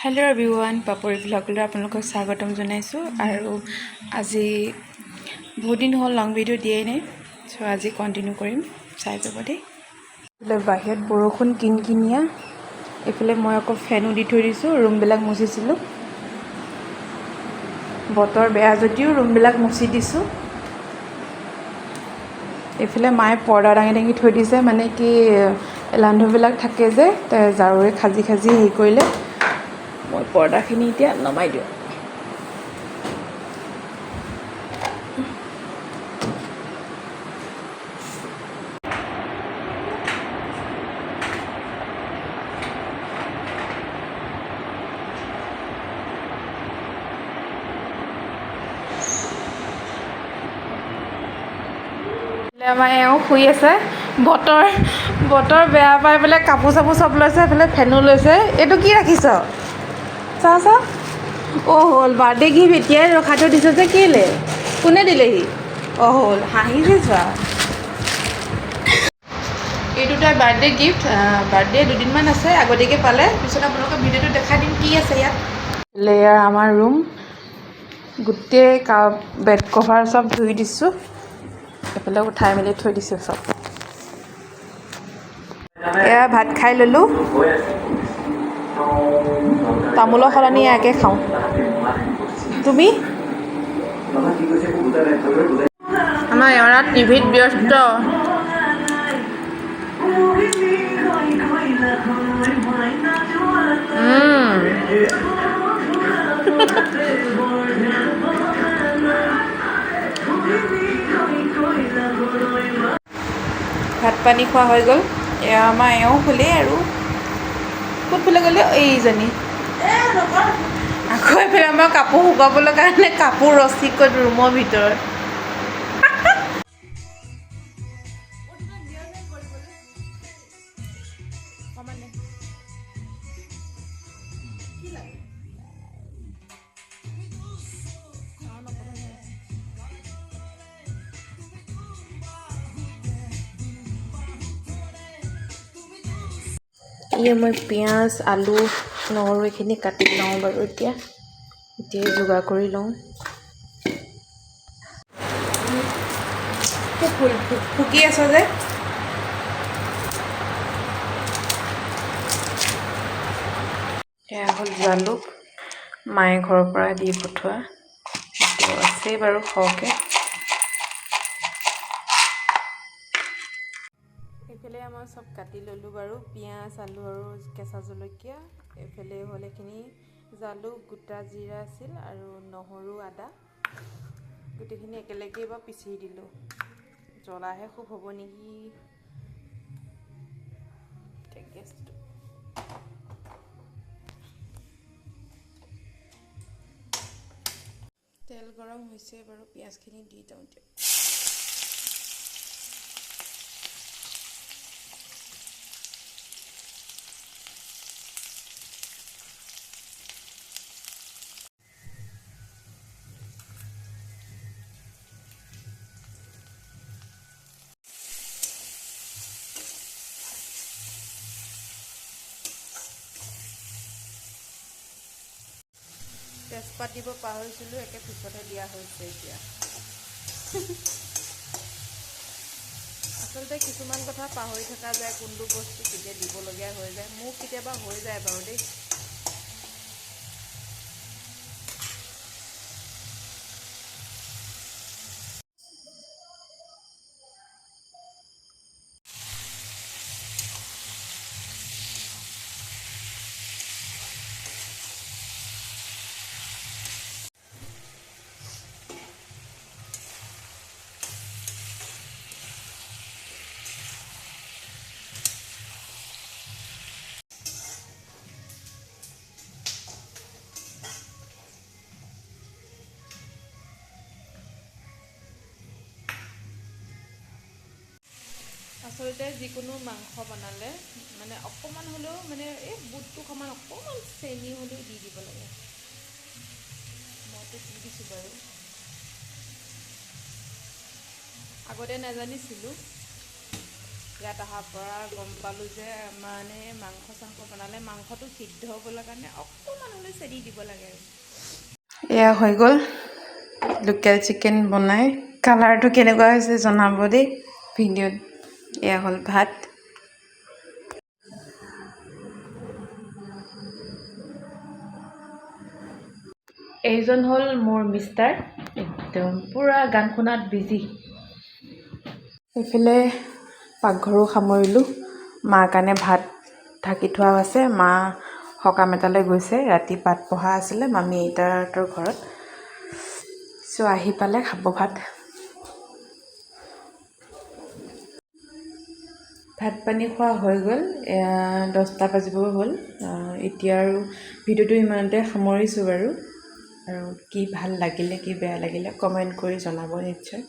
Hello' everyone, পাপৰি ভ্লগলৈ আপোনালোকক স্বাগতম জনাইছোঁ। আৰু আজি বহুত দিন হ'ল লং ভিডিঅ' দিয়াই নাই, চ' আজি কণ্টিনিউ কৰিম, চাই যাব দেই। এইফালে বাহিৰত বৰষুণ কিনকিনীয়া, এইফালে মই আকৌ ফেনো দি থৈ দিছোঁ, ৰুমবিলাক মুচিছিলোঁ। বতৰ বেয়া যদিও ৰুমবিলাক মুচি দিছোঁ। এইফালে মায়ে পৰ্দা দাঙি দাঙি থৈ দিছে, মানে কি এলান্ধবিলাক থাকে যে ঝাৰুৰে খাজি হেৰি কৰিলে। মই পৰ্দাখিনি এতিয়া নমাই দিওঁ। আমাৰ এওঁ শুই আছে। বতৰ বেয়া পাই পেলাই কাপোৰ চাপোৰ চব লৈছে, এইফালে ফেনো লৈছে। এইটো কি ৰাখিছ? চাওঁ অ' হ'ল বাৰ্থডে গিফ্ট এতিয়াই ৰখাই থৈ দিছে যে, কেলে? কোনে দিলেহি? অ' হ'ল হাঁহিছে চোৱা। এইটো তাইৰ বাৰ্থডে গিফ্ট। বাৰ্থডে দুদিনমান আছে, আগতীয়াকৈ পালে। পিছত আপোনালোকৰ ভিডিঅ'টো দেখাই দিম কি আছে ইয়াত। লেয়াৰ আমাৰ ৰুম, গোটেই বেড কভাৰ চব ধুই দিছোঁ। এইফালে উঠাই মেলি থৈ দিছোঁ চব। এয়া ভাত খাই ল'লোঁ। তামোলৰ সলনি ইয়াকে খাওঁ। তুমি? আমাৰ এওঁৰা টিভিত ব্যস্ত। ভাত পানী খোৱা হৈ গ'ল। এয়া আমাৰ এওঁ শুলেই আৰু ক'ত শুলে গ'লে এইজনী। আকৌ এইফালে আমাৰ কাপোৰ শুকাবলৈ কাৰণে কাপোৰ ৰছী ক'ত ৰুমৰ ভিতৰত। মই পিঁয়াজ, আলু, নহৰু এইখিনি কাটি লওঁ বাৰু। এতিয়াই যোগাৰ কৰি লওঁ। ফুকি আছ যে। এয়া হ'ল জালুক, মায়ে ঘৰৰ পৰা দি পঠোৱা। আছেই বাৰু সৰহকৈ। এইফালে মই চব কাটি ল'লোঁ বাৰু, পিঁয়াজ, আলু আৰু কেঁচা জলকীয়া। এইফালে হ'ল এইখিনি জালুক, গোটা জিৰা আছিল আৰু নহৰু, আদা গোটেইখিনি একেলগে বাৰু পিচি দিলোঁ। জ্বলাহে খুব হ'ব নেকি গেছটো। তেল গৰম হৈছে বাৰু, পিঁয়াজখিনি দি দিওঁ এতিয়া। তেজপাত দিব পাহৰিছিলোঁ, একে পিছতহে দিয়া হৈছে এতিয়া। আচলতে কিছুমান কথা পাহৰি থকা যায়, কোনটো বস্তু কেতিয়া দিবলগীয়া হৈ যায়। মোৰ কেতিয়াবা হৈ যায় বাৰু দেই। আচলতে যিকোনো মাংস বনালে মানে অকণমান হ'লেও মানে এই বুটটো সমান অকণমান চেনি হ'লেও দি দিব লাগে। মইতো দি দিছোঁ বাৰু, আগতে নাজানিছিলোঁ। ইয়াত অহাৰ পৰা গম পালোঁ যে মানে মাংস চাংস বনালে মাংসটো সিদ্ধ হ'বলৈ কাৰণে অকণমান হ'লে চেনি দিব লাগে আৰু এয়া হৈ গ'ল লোকেল চিকেন বনাই কালাৰটো কেনেকুৱা হৈছে জনাব দেই ভিডিঅ'ত এয়া হ'ল ভাত এইজন হ'ল মোৰ মিষ্টাৰ একদম পূৰা গান শুনাত বিজি এইফালে পাকঘৰো সামৰিলোঁ মাৰ কাৰণে ভাত ঢাকি থোৱা আছে মা সকাম এটালৈ গৈছে ৰাতি পাত পঢ়া আছিলে মামী আইতাহঁতৰ ঘৰত চ' আহি পালে খাব ভাত ভাত পানী খোৱা হৈ গ'ল 10টা বাজিবও হ'ল এতিয়া আৰু ভিডিঅ'টো ইমানতে সামৰিছোঁ বাৰু আৰু কি ভাল লাগিলে কি বেয়া লাগিলে কমেণ্ট কৰি জনাব নিশ্চয়